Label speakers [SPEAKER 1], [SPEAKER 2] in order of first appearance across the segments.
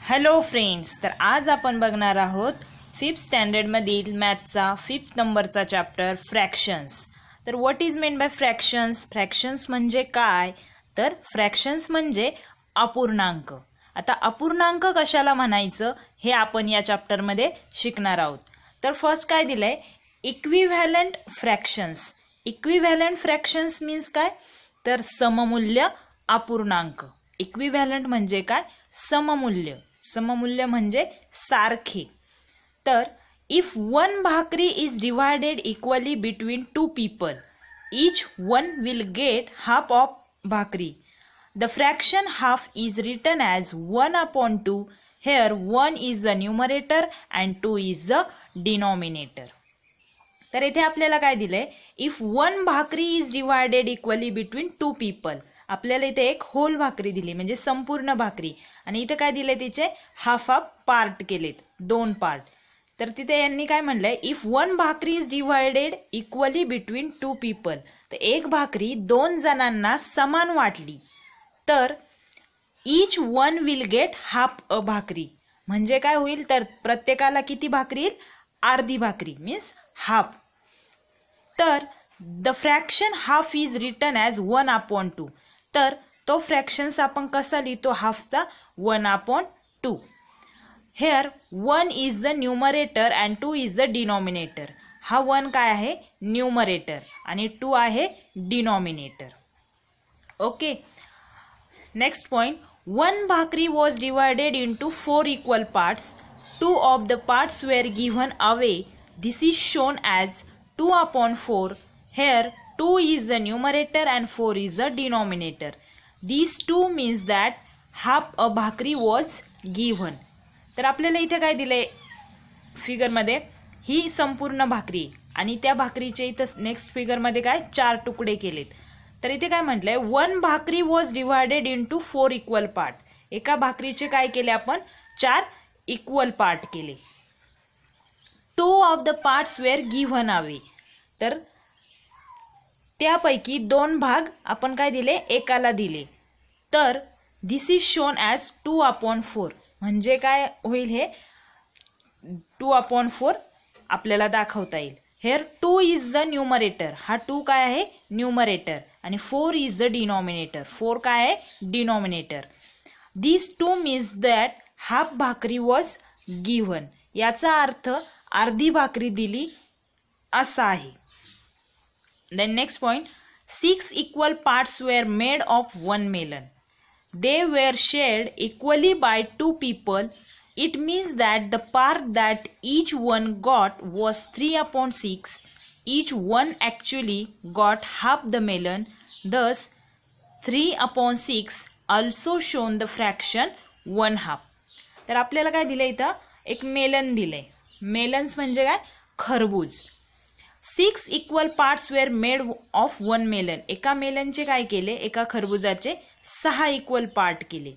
[SPEAKER 1] Hello friends, तर आज आपण बघणार आहोत 5th स्टँडर्ड मधील मॅथचा 5th नंबरचा चॅप्टर फ्रॅक्शन्स। तर what is mean by fractions? Fractions म्हणजे काय? तर फ्रॅक्शन्स म्हणजे अपूर्णांक। आता अपूर्णांक कशाला म्हणायचं हे आपण या चॅप्टर मध्ये शिकणार आहोत। तर फर्स्ट काय दिलंय? Equivalent fractions. Equivalent fractions means काय? तर सममूल्य अपूर्णांक। इक्विव्हॅलंट म्हणजे काय? सममूल्य। सममूल्य म्हणजे सारखे। तर इफ वन भाकरी is divided equally between two people, each one will get half of भाकरी. The fraction half is written as 1/2. Here 1 is the numerator and 2 is the denominator. तर इथे आपल्याला काय दिलंय? इफ वन भाकरी is divided equally between two people, आपल्याला इथे एक होल भाकरी दिली म्हणजे संपूर्ण भाकरी, आणि इथे काय दिले? तिचे हाफ हाफ पार्ट केलेत, दोन पार्ट। तर तिथे यांनी काय म्हणलंय? इफ वन भाकरी is divided equally between two people, तर एक भाकरी दोन जणांना समान वाटली तर each one will get half a भाकरी, म्हणजे काय होईल? तर प्रत्येकाला किती भाकरी येईल? अर्धी भाकरी मीन्स हाफ। तर the fraction half is written as 1/2. तर तो फ्रॅक्शन्स आपण कसा लिहितो? हाफचा 1/2. Here 1 is the numerator and 2 is the denominator. हा 1 काय आहे? न्यूमरेटर, आणि 2 आहे denominator. Okay, next point. One bhakri was divided into 4 equal parts. 2 of the parts were given away. This is shown as 2/4. Here 2 is the numerator and 4 is the denominator. These 2 means that half a भाकरी was given. तर आपल्याला इथे काय दिले figure मध्ये? ही संपूर्ण भाकरी, आणि त्या भाकरीचे इथं नेक्स्ट फिगर मध्ये काय? 4 तुकडे केलेत। तर इथे काय म्हटलंय? One bhakri was divided into 4 equal part. एका भाकरीचे काय केले आपण? 4 इक्वल पार्ट केले। 2 of the parts were given away. तर त्यापैकी 2 भाग आपण काय दिले? एकाला दिले। तर दिस इज शोन ॲज 2/4. म्हणजे काय होईल? हे 2/4 आपल्याला दाखवता येईल। Hair 2 is the numerator. हा 2 काय आहे? न्यूमरेटर, आणि 4 इज द डिनॉमिनेटर. 4 काय आहे? Denominator. This 2 means that half भाकरी वॉज गिव्हन. याचा अर्थ अर्धी भाकरी दिली असा आहे। Then next point, 6 equal parts were made of one melon. They were shared equally by 2 people. It means that the part that each one got was 3/6. Each one actually got half the melon. Thus 3/6 also shown the fraction 1/2. तर आपल्याला काय दिलंय? इथं एक melon दिलंय। Melons म्हणजे काय? खरबूज। 6 equal parts were made of one melon. एका मेलनचे काय केले? एका खरबुजाचे 6 इक्वल पार्ट केले।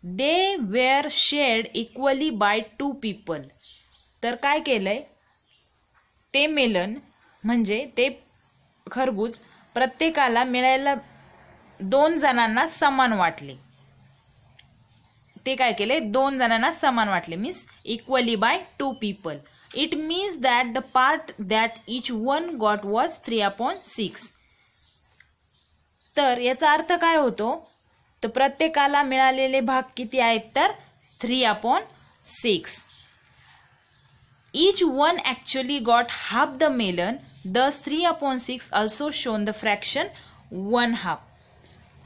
[SPEAKER 1] They were shared equally by 2 people. तर काय केलंय? ते मेलन म्हणजे ते खरबूज प्रत्येकाला मिळायला 2 जणांना समान वाटले। ते काय केले? 2 जणांना समान वाटले means equally by 2 people. It means that the part that each one got was 3/6. तर याचा अर्थ काय होतो? तर प्रत्येकाला मिळालेले भाग किती आहेत? तर 3/6. Each one actually got half the melon. Thus 3/6 also shown the fraction 1/2.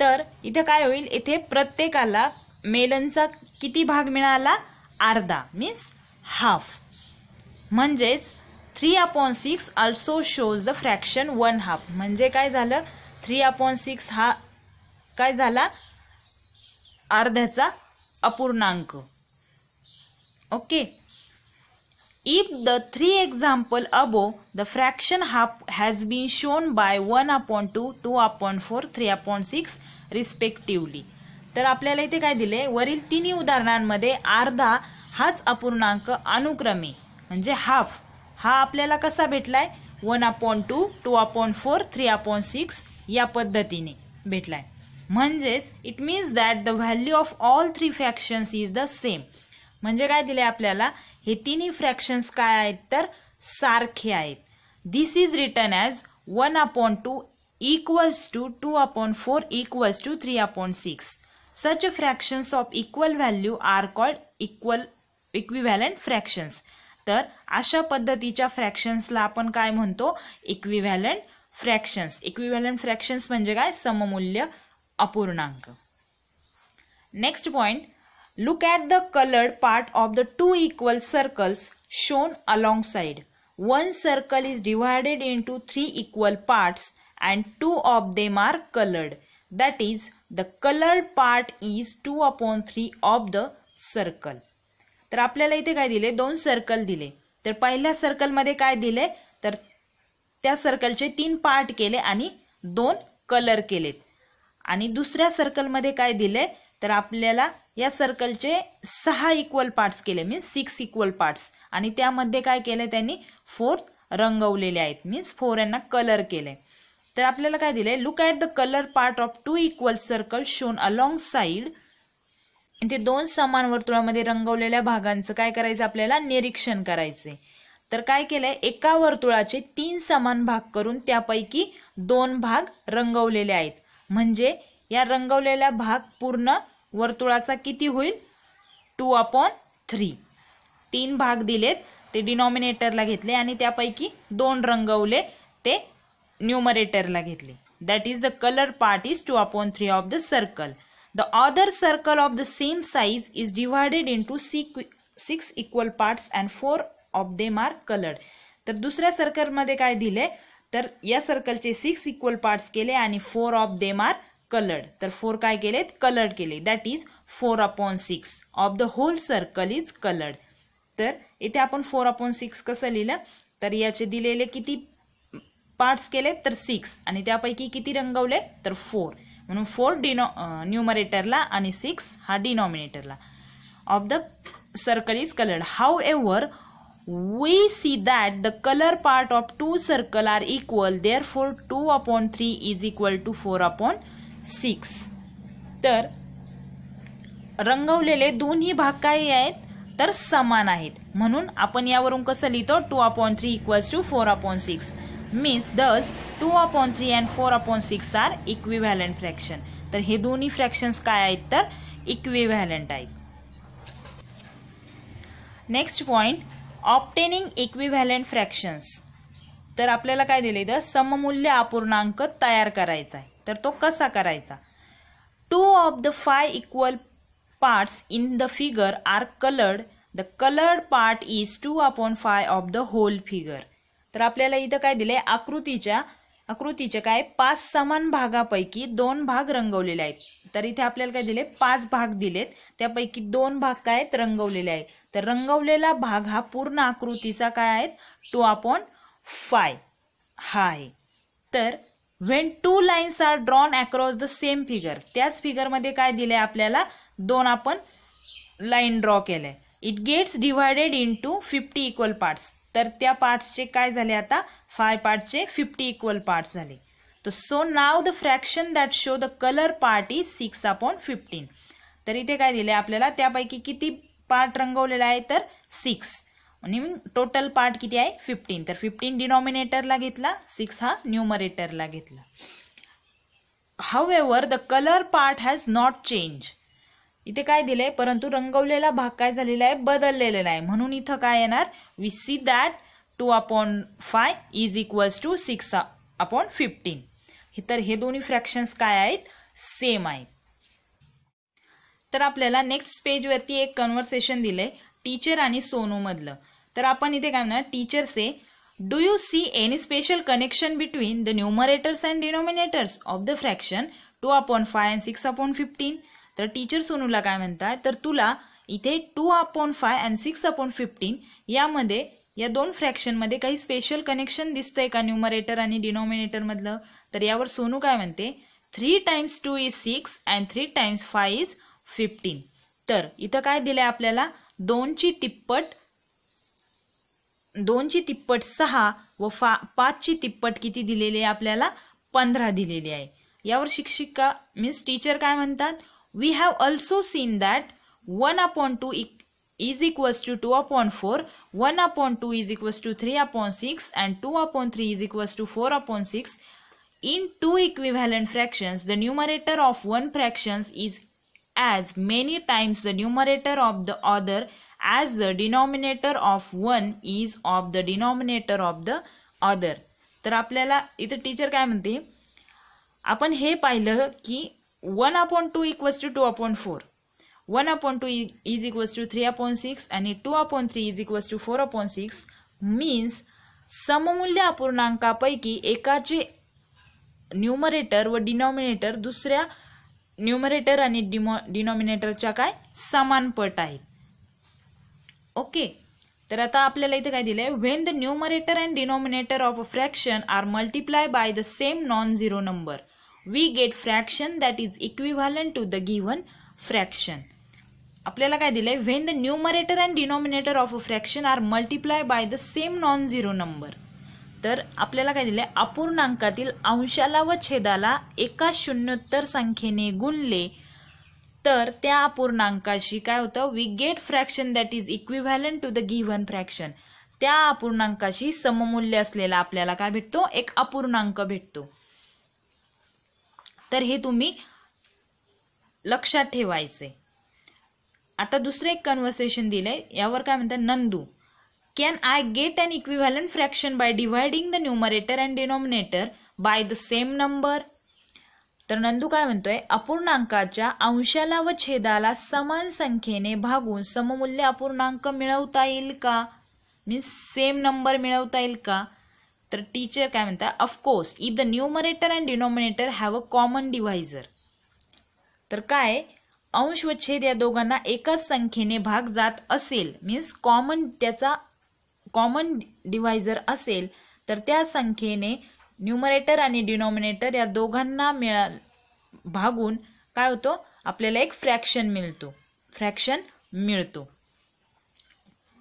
[SPEAKER 1] तर इथे काय होईल? इथे प्रत्येकाला मेलनचा किती भाग मिळाला? अर्धा मीन्स हाफ. म्हणजेच 3/6 ऑल्सो शोज द फ्रॅक्शन 1/2. म्हणजे काय झालं? 3/6 हा काय झाला? अर्ध्याचा अपूर्णांक। Okay, if the 3 example above the fraction half has been shown by 1/2, 2/4, 3/6 respectively. तर आपल्याला इथे काय दिले? वरील तिन्ही उदाहरणांमध्ये अर्धा हाच अपूर्णांक अनुक्रमे म्हणजे हाफ हा आपल्याला कसा भेटलाय? 1/2, 2/4, 3/6 या पद्धतीने भेटलाय। म्हणजेच it means that the value of all three fractions is the same. म्हणजे काय दिले आपल्याला, हे तिन्ही फ्रॅक्शन्स काय आहेत तर सारखे आहेत. This is written as 1/2 equals to 2/4 equals to 3/6. Such fractions of equal value are called equivalent fractions. तर अशा पद्धतीच्या फ्रॅक्शन्सला आपण काय म्हणतो, इक्विव्हॅलंट फ्रॅक्शन्स. इक्विव्हॅलंट फ्रॅक्शन्स म्हणजे काय, सममूल्य अपूर्णांक. Next point, look at the colored part of the two equal circles shown alongside. One circle is divided into three equal parts and two of them are colored. That is, the colored part is 2/3 of the circle. तर आपल्याला इथे काय दिले, दोन circle दिले. तर पहिल्या सर्कलमध्ये काय दिले तर त्या सर्कलचे 3 पार्ट केले आणि 2 कलर केलेत. आणि दुसऱ्या सर्कलमध्ये काय दिले तर आपल्याला या सर्कलचे 6 इक्वल पार्ट्स केले, मीन्स 6 इक्वल पार्ट्स. आणि त्यामध्ये काय केले त्यांनी 4 रंगवलेले आहेत, मीन्स 4 यांना कलर केले. तर आपल्याला काय दिले, look at the colour part of 2 equal circle shown along side. इथे 2 समान वर्तुळामध्ये रंगवलेल्या भागांचं काय करायचं, आपल्याला निरीक्षण करायचे. तर काय केलंय, एका वर्तुळाचे 3 समान भाग करून त्यापैकी 2 भाग रंगवलेले आहेत. म्हणजे या रंगवलेला भाग पूर्ण वर्तुळाचा किती होईल, 2/3. 3 भाग दिलेत ते डिनॉमिनेटरला घेतले आणि त्यापैकी 2 रंगवले ते न्यूमरेटरला घेतले. That is the colour part is 2/3 of the circle. The other circle of the same size is divided into 6 equal parts and 4 of them are coloured. तर दुसऱ्या सर्कलमध्ये काय दिले तर या सर्कलचे 6 इक्वल पार्ट्स केले आणि 4 ऑफ देम आर कलर्ड. तर 4 काय केलेत, कलर्ड केले. That is 4/6 of the whole circle is coloured. तर इथे आपण 4/6 कसं लिहिलं तर याचे दिलेले किती पार्ट्स केले तर 6 आणि त्यापैकी किती रंगवले तर 4. म्हणून 4 न्यूमरेटरला आणि 6 हा डिनॉमिनेटरला. Of the circle is coloured. However we see that the color part of 2 circle are equal, therefore 2/3 is equal to 4/6. तर रंगवलेले दोन्ही भाग काय आहेत तर समान आहेत. म्हणून आपण यावरून कसं लिहितो, 2/3 equals to 4/6. means thus 2/3 and 4/6 are equivalent fraction. तर हे दोन्ही फ्रॅक्शन्स काय आहेत तर इक्विव्हॅलंट आहेत. Next point, obtaining equivalent fractions. तर आपल्याला काय दिले तर सममूल्य अपूर्णांक तयार करायचा आहे. तर तो कसा करायचा, 2 of the 5 equal parts in the figure are colored. The colored part is 2/5 of the whole figure. तर आपल्याला इथं काय दिले, आकृतीच्या काय 5 समान भागापैकी 2 भाग रंगवलेले आहेत. तर इथे आपल्याला काय दिले, 5 भाग दिलेत, त्यापैकी 2 भाग काय आहेत रंगवलेले आहेत. तर रंगवलेला भाग हा पूर्ण आकृतीचा काय आहे 2/5 हा आहे. तर when 2 lines are drawn across the same figure, त्याच फिगरमध्ये काय दिले आपल्याला 2 आपण लाईन ड्रॉ केले. It gets divided into 50 equal parts. तर त्या पार्ट्सचे काय झाले आता 5 पार्टचे 50 इक्वल पार्ट्स झाले. तर so now the fraction that show the colour part is 6/15. तर इथे काय दिले आपल्याला, त्यापैकी किती पार्ट रंगवलेला आहे तर 6 आणि टोटल पार्ट किती आहे 15. तर 15 डिनॉमिनेटरला घेतला, 6 हा न्यूमरेटरला घेतला. However the colour part has not change. इथे काय दिले, परंतु रंगवलेला भाग काय झालेला आहे बदललेला आहे. म्हणून इथं काय येणार, we see that 2/5 is equals to 6/15. तर हे दोन्ही फ्रॅक्शन्स काय आहेत सेम आहेत. तर आपल्याला नेक्स्ट पेजवरती एक कन्व्हर्सेशन दिलंय टीचर आणि सोनू मधलं. तर आपण इथे काय म्हणणार, teacher say do you see any special connection between the numerators and denominators of the fraction 2/5 and 6/15. तर टीचर सोनूला काय म्हणतात, तर तुला इथे 2/5 अँड 6/15 यामध्ये या 2 फ्रॅक्शनमध्ये काही स्पेशल कनेक्शन दिसतंय का न्यूमरेटर आणि डिनॉमिनेटर मधलं. तर यावर सोनू काय म्हणते, 3 times 2 is 6 and 3 times 5 is 15. तर इथं काय दिलंय आपल्याला, 2ची तिप्पट 6 व 5ची तिप्पट किती दिलेली आहे आपल्याला 15 दिलेली आहे. यावर शिक्षिका मीन्स टीचर काय म्हणतात, we have also seen that 1/2 is equals to 2/4, 1/2 is equals to 3/6 and 2/3 is equals to 4/6. In two equivalent fractions, the numerator of one fraction is as many times the numerator of the other as the denominator of one is of the denominator of the other. तर आपल्याला इथे teacher काय म्हणते, आपण हे पाहिलं की 1/2 equals to 2/4, 1/2 is equals to 3/6 आणि 2/3 is equals to 4/6 means सममूल्य अपूर्णांकापैकी एकाचे न्यूमरेटर व डिनॉमिनेटर दुसऱ्या न्यूमरेटर आणि डिनॉमिनेटरच्या काय समान पट आहेत. ओके, तर आता आपल्याला इथे काय दिलंय, when the numerator and denominator of a fraction are multiply by the same non zero number we get fraction that is equivalent to the given fraction. आपल्याला काय दिलंय, when the numerator and denominator of a fraction are multiply by the same non zero number. तर आपल्याला काय दिलंय, अपूर्णांकातील अंशाला व छेदाला एका शून्योत्तर संख्येने गुणले तर त्या अपूर्णांकाशी काय होतं, we get fraction that is equivalent to the given fraction. त्या अपूर्णांकाशी सममूल्य असलेला आपल्याला काय भेटतो, एक अपूर्णांक भेटतो. तर हे तुम्ही लक्षात ठेवायचे. आता दुसरे एक कन्व्हर्सेशन दिलंय, यावर काय म्हणतात, Nandu, can I get an equivalent fraction by dividing the numerator and denominator by the same number? तर नंदू काय म्हणतोय, अपूर्णांकाच्या अंशाला व छेदाला समान संख्येने भागून सममूल्य अपूर्णांक मिळवता येईल का, मीन्स सेम नंबर मिळवता येईल का. तर टीचर काय म्हणतात, of course if the numerator and denominator have a common divisor. तर काय, अंश व छेद या दोघांना एकाच संख्येने भाग जात असेल, मीन्स त्याचा कॉमन डिव्हायझर असेल तर त्या संख्येने न्यूमरेटर आणि डिनॉमिनेटर या दोघांना भागून काय होतो, आपल्याला एक फ्रॅक्शन मिळतो.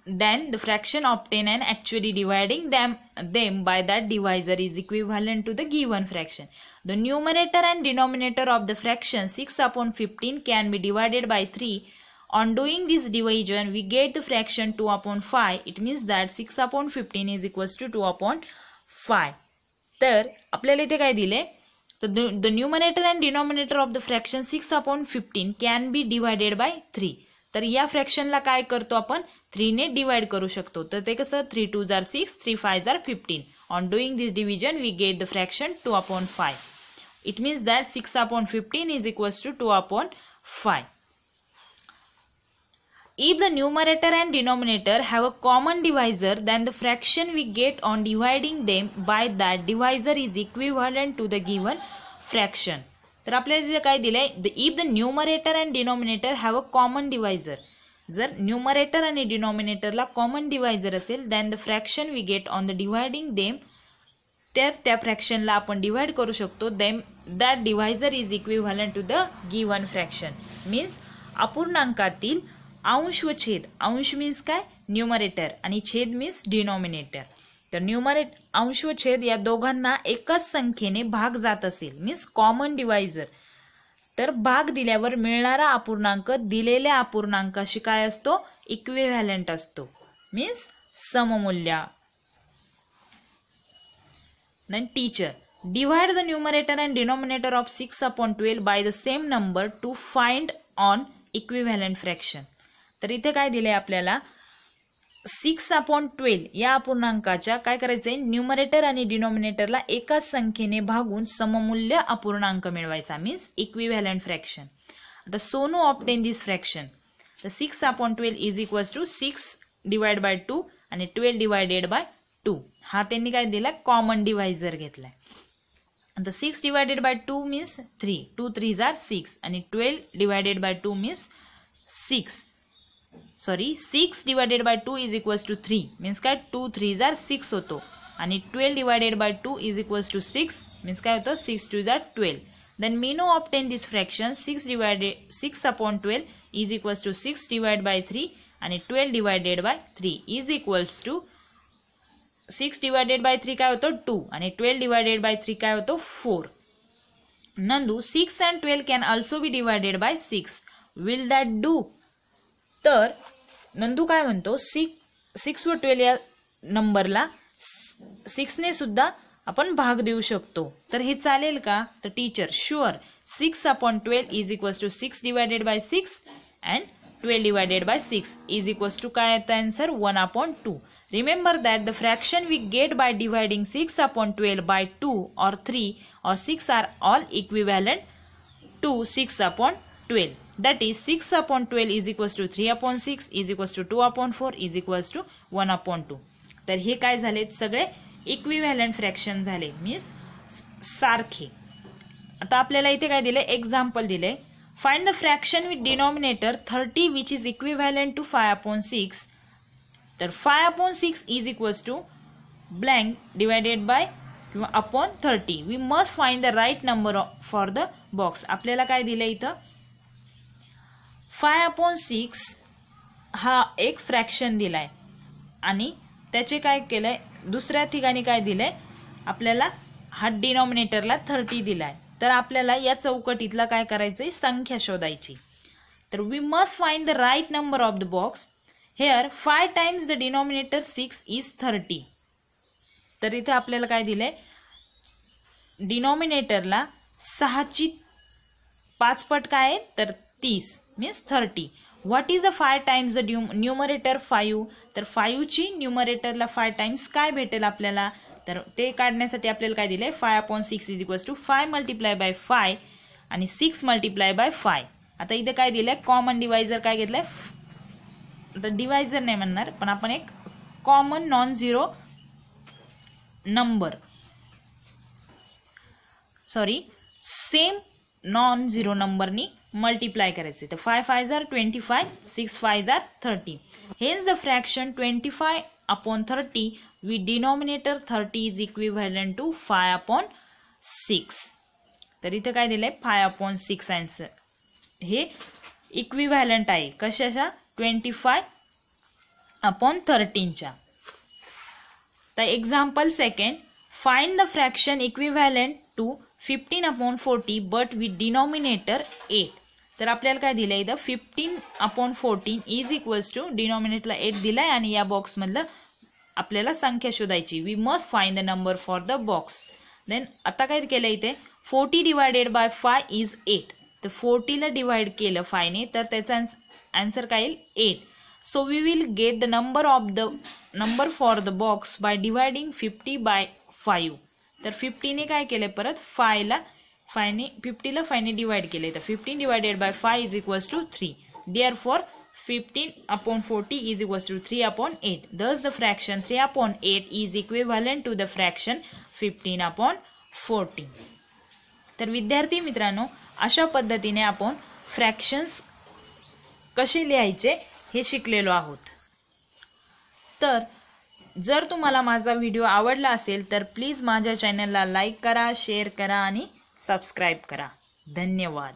[SPEAKER 1] Then the fraction obtained and actually dividing them by that divisor is equivalent to the given fraction. The numerator and denominator of the fraction 6/15 can be divided by 3. On doing this division, we get the fraction 2/5. It means that 6/15 is equals to 2/5. तर आपल्याला इथे काय दिले, तर the numerator and denominator of the fraction 6/15 can be divided by 3. तर या फ्रॅक्शनला काय करतो आपण, 3 ने डिवाइड करू शकतो. तर ते कसं, 3 2s are 6, 3 5s are 15. On doing this division, we get the fraction 2/5. It means that 6/15 is equals to 2/5. If the numerator and denominator have a common divisor, then the fraction we get on dividing them by that divisor is equivalent to the given fraction. तर आपल्याला तिथे काय दिलंय, if the numerator and denominator have a common divisor, जर numerator आणि डिनॉमिनेटरला common divisor असेल, then the fraction we get on the dividing them, तर त्या फ्रॅक्शनला आपण डिवाइड करू शकतो, then that divisor is equivalent to the given fraction. Means अपूर्णांकातील अंश व छेद, अंश मीन्स काय, न्यूमरेटर आणि छेद मीन्स डिनॉमिनेटर. तर अंश व छेद या दोघांना एकाच संख्येने भाग जात असेल, मीन्स कॉमन डिवायझर, तर भाग दिल्यावर मिळणारा अपूर्णांक दिलेल्या अपूर्णांकाशी काय असतो, इक्विव्हॅलंट असतो, मीन्स सममूल्य. Then teacher, divide the numerator and denominator of 6/12 by the same number to find on equivalent fraction. तर इथे काय दिलंय आपल्याला, 6/12 या अपूर्णांकाच्या काय करायचंय, न्यूमरेटर आणि डिनॉमिनेटरला एकाच संख्येने भागून सममूल्य अपूर्णांक मिळवायचा, मीन्स इक्विव्हॅलंट फ्रॅक्शन. आता सोनू ऑब्टेन दिस फ्रॅक्शन. तर 6/12 is equals to 6 divide by 2 आणि 12 डिवायडेड बाय 2. हा त्यांनी काय दिला, कॉमन डिवायझर घेतलाय. आता 6 divided by 2 means 3, 2 3s are 6 आणि 12 divided by 2 means 6 divided by 2 is equals to 3 means काय, 2 3s are 6 होतो आणि 12 divided by 2 is equals to 6 means काय होतं, 6 2s are 12. देन मीनो obtain this fraction 6/12 is equals to 6 divide by 3 आणि 12 divided by 3 is equals to 6 divided by 3 काय होतं, 2 आणि 12 डिवायडेड बाय 3 काय होतं, 4. Nandu 6 and 12 can also be divided by 6. Will that do? तर नंदू काय म्हणतो 6 व 12 या नंबरला 6 ने सुद्धा आपण भाग देऊ शकतो. तर हे चालेल का? तर teacher sure 6/12 is equals to 6 divided by 6 and 12 divided by 6 is equals to काय येतं answer 1/2. Remember that the fraction we get by dividing 6/12 by 2 or 3 or 6 are all equivalent to 6/12. That is 6/12 is equals to 3/6 is equals to 2/4 is equals to 1/2. तर हे काय झालेत सगळे equivalent fraction झाले means सारखे. आता आपल्याला इथे काय दिले एक्झाम्पल दिले. Find the fraction with denominator 30 which is equivalent to 5/6. तर 5/6 is equals to blank divided by किंवा upon 30. We must find the right number for the box. आपल्याला काय दिलं इथं 5/6 हा एक फ्रॅक्शन दिलाय आणि त्याचे काय केलंय दुसऱ्या ठिकाणी काय दिलंय आपल्याला हा डिनॉमिनेटरला 30 दिलाय. तर आपल्याला या चौकटीतला काय करायचंय संख्या शोधायची. तर we must find the right number of the box. Here 5 times the denominator 6 is 30. तर इथे आपल्याला काय दिलंय डिनॉमिनेटरला 6ची 5 पट काय आहे तर 30 means 30. What is the 5 times the numerator 5. तर 5ची न्यूमरेटरला 5 टाइम्स काय भेटेल आपल्याला. तर ते काढण्यासाठी आपल्याला काय दिलंय 5/6 is equals to 5 multiply by 5 आणि 6 मल्टिप्लाय बाय 5. आता इथे काय दिलंय कॉमन डिवायझर काय घेतलंय. आता डिवायझर नाही म्हणणार पण आपण एक common non zero number same non zero नंबरनी मल्टिप्लाय करायचे. तर 5 5s are 25, 6 5s are 30. Hence the fraction 25/30 with denominator 30 is equivalent to 5/6. तर इथे काय दिलंय 5/6 आन्सर. हे इक्विव्हॅलंट आहे कशाच्या 25/13च्या. तर example second find the fraction equivalent to 15/40 but with denominator 8. तर आपल्याला काय दिलंय इथं 15/14 इज इक्वल्स टू डिनॉमिनेटरला 8 दिलाय आणि या बॉक्स मधलं आपल्याला संख्या शोधायची. We must find the number for the box. Then आता काय केलं इथे 40 डिवायडेड बाय 5 इज 8. तर 40 ला डिवाइड केलं 5 ने तर त्याचा आन्सर काय येईल 8. So we will get the number for the box by dividing 50 by 5. तर 50 ने काय केलंय परत 50 ला 5 ने डिवाइड केले. तर 15 divided by 5 is equals to 3. Therefore 15/40 is equals to 3/8. Thus the fraction 3/8 is equivalent to the fraction 15/40. तर विद्यार्थी मित्रांनो अशा पद्धतीने आपण फ्रॅक्शन्स कसे लिहायचे हे शिकलेलो आहोत. तर जर तुम्हाला माझा व्हिडिओ आवडला असेल तर प्लीज माझ्या चॅनलला लाईक करा, शेअर करा आणि सबस्क्राईब करा. धन्यवाद.